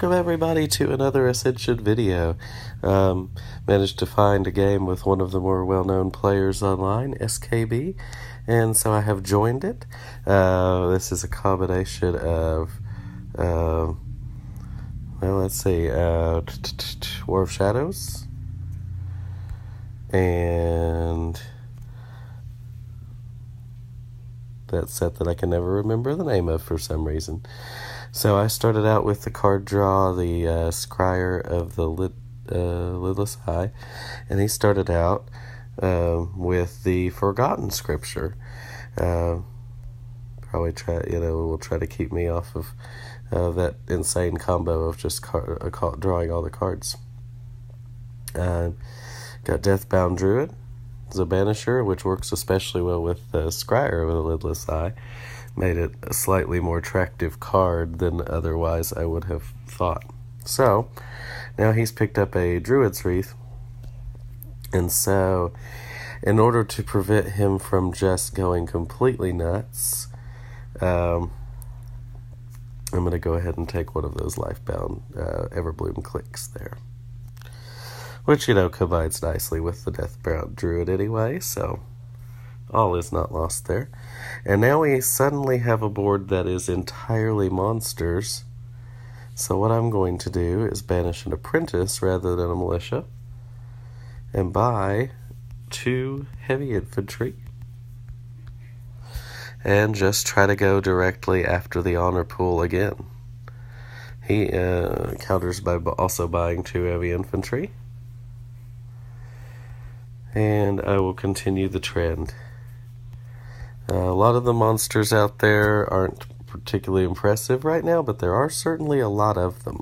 welcome everybody to another Ascension video. Managed to find a game with one of the more well-known players online, eskaybee, and so I have joined it. This is a combination of, well, let's see, War of Shadows, and that set that I can never remember the name of for some reason. So I started out with the card draw, the Scryer of the Lidless Eye, and he started out with the Forgotten Scripture. Probably will try to keep me off of that insane combo of just drawing all the cards. Got Deathbound Druid, the Banisher, which works especially well with the Scryer of the Lidless Eye. Made it a slightly more attractive card than otherwise I would have thought. So, now he's picked up a Druid's Wreath, and so, in order to prevent him from just going completely nuts, I'm going to go ahead and take one of those Lifebound Everbloom clicks there. Which, combines nicely with the Deathbound Druid anyway, so all is not lost there. And now we suddenly have a board that is entirely monsters. So what I'm going to do is banish an Apprentice rather than a Militia, and buy 2 heavy infantry, and just try to go directly after the honor pool again. He counters by also buying 2 heavy infantry, and I will continue the trend. A lot of the monsters out there aren't particularly impressive right now, but there are certainly a lot of them.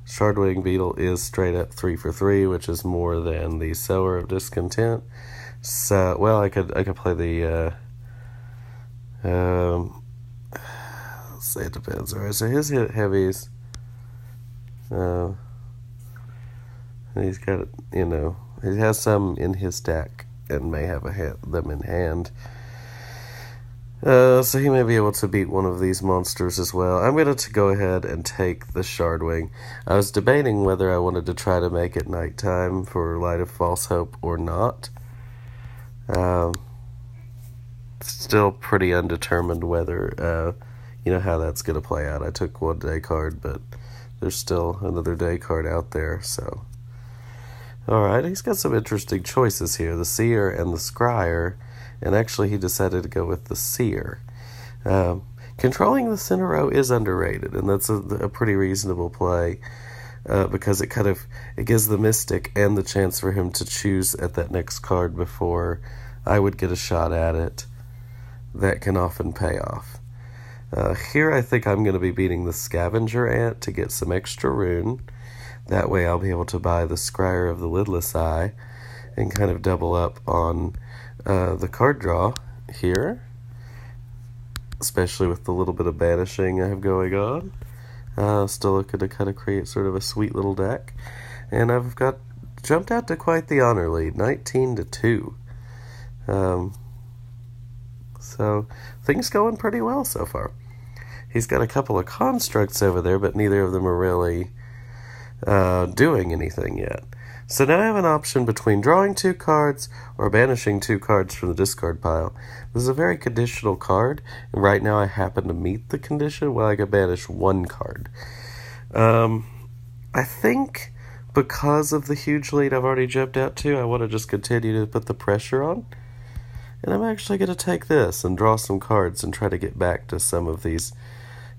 Shardwing Beetle is straight up 3 for 3, which is more than the Sower of Discontent. So, well, I could play the let's say it depends. Alright, so his heavies, he's got, he has some in his stack and may have them in hand. So he may be able to beat one of these monsters as well. I'm going to go ahead and take the Shardwing. I was debating whether I wanted to try to make it nighttime for Light of False Hope or not. Still pretty undetermined whether, how that's going to play out. I took one day card, but there's still another day card out there, so. Alright, he's got some interesting choices here, the Seer and the Scryer, and actually he decided to go with the Seer. Controlling the center row is underrated, and that's a pretty reasonable play, because it gives the Mystic and the chance for him to choose at that next card before I would get a shot at it. That can often pay off. Here I think I'm going to be beating the Scavenger Ant to get some extra rune. That way I'll be able to buy the Scryer of the Lidless Eye and kind of double up on the card draw here, especially with the little bit of banishing I have going on. Still looking to kind of create sort of a sweet little deck. And I've jumped out to quite the honor lead, 19-2. So things going pretty well so far. He's got a couple of constructs over there, but neither of them are really doing anything yet. So now I have an option between drawing 2 cards or banishing 2 cards from the discard pile. This is a very conditional card, and right now I happen to meet the condition where I can banish 1 card. I think because of the huge lead I've already jumped out to, I want to just continue to put the pressure on. And I'm actually going to take this and draw some cards and try to get back to some of these,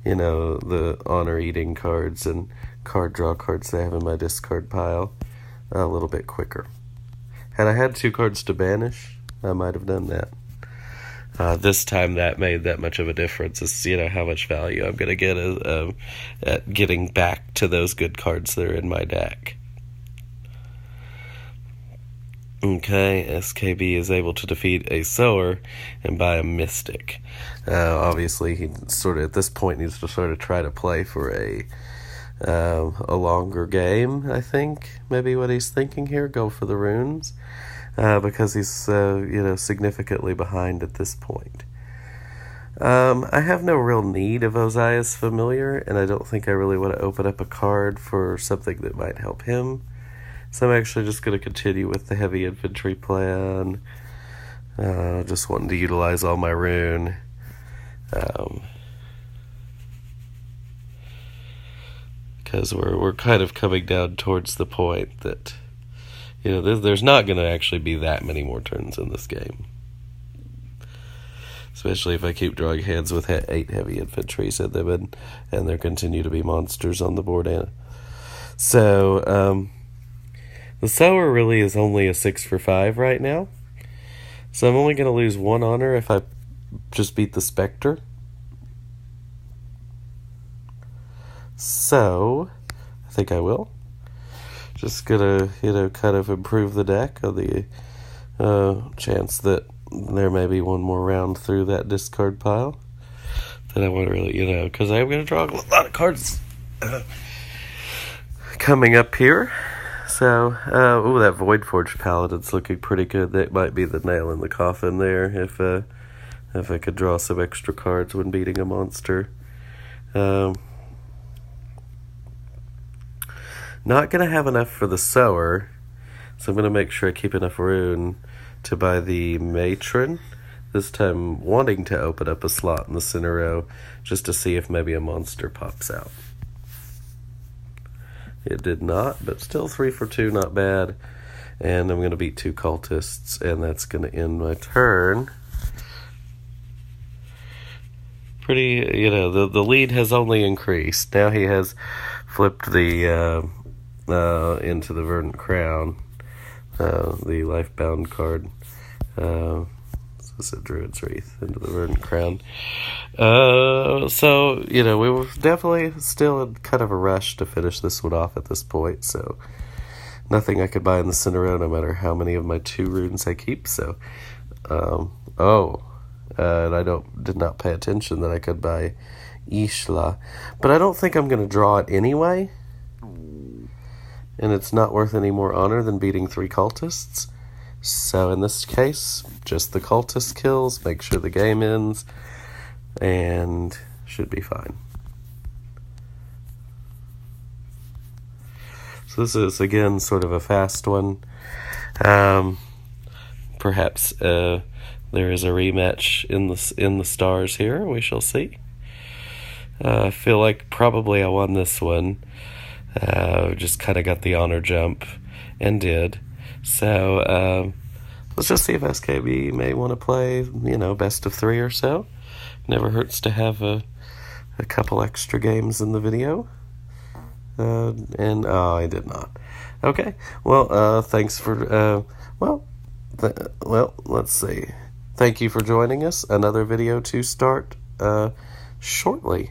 the honor-eating cards and card draw cards that I have in my discard pile a little bit quicker. Had I had 2 cards to banish, I might have done that. This time that made that much of a difference. Is how much value I'm going to get at getting back to those good cards that are in my deck. Okay, eskaybee is able to defeat a Sower and buy a Mystic. Obviously, he at this point needs to try to play for a longer game, I think. Maybe what he's thinking here, go for the runes, because he's, significantly behind at this point. I have no real need of Ozias Familiar, and I don't think I really want to open up a card for something that might help him. So I'm actually just going to continue with the heavy infantry plan. Just wanting to utilize all my rune. Because we're kind of coming down towards the point that, there's not going to actually be that many more turns in this game. Especially if I keep drawing hands with 8 heavy infantry in them, and there continue to be monsters on the board. So, the Sower really is only a 6 for 5 right now. So I'm only going to lose 1 honor if I just beat the Spectre. So, I think I will. Just gonna, kind of improve the deck on the chance that there may be one more round through that discard pile. That I want to really, because I'm going to draw a lot of cards coming up here. So, that Voidforged Paladin's looking pretty good. That might be the nail in the coffin there if I could draw some extra cards when beating a monster. Not going to have enough for the Sower, so I'm going to make sure I keep enough rune to buy the Matron. This time wanting to open up a slot in the center row just to see if maybe a monster pops out. It did not, but still 3 for 2, not bad. And I'm going to beat 2 cultists, and that's going to end my turn. Pretty, the lead has only increased. Now he has flipped the into the Verdant Crown, the Lifebound card. This is a Druid's Wreath into the Verdant Crown. So, we were definitely still in kind of a rush to finish this one off at this point, so nothing I could buy in the center row, no matter how many of my 2 runes I keep, so, and I did not pay attention that I could buy Ishla, but I don't think I'm going to draw it anyway, and it's not worth any more honor than beating 3 cultists. So in this case, just the cultist kills, make sure the game ends, and should be fine. So this is, again, sort of a fast one. Perhaps there is a rematch in the stars here. We shall see. I feel like probably I won this one. Just kind of got the honor jump, and did. So, let's just see if eskaybee may want to play, best of 3 or so. Never hurts to have a couple extra games in the video. I did not. Okay, well, thanks for, let's see. Thank you for joining us. Another video to start, shortly.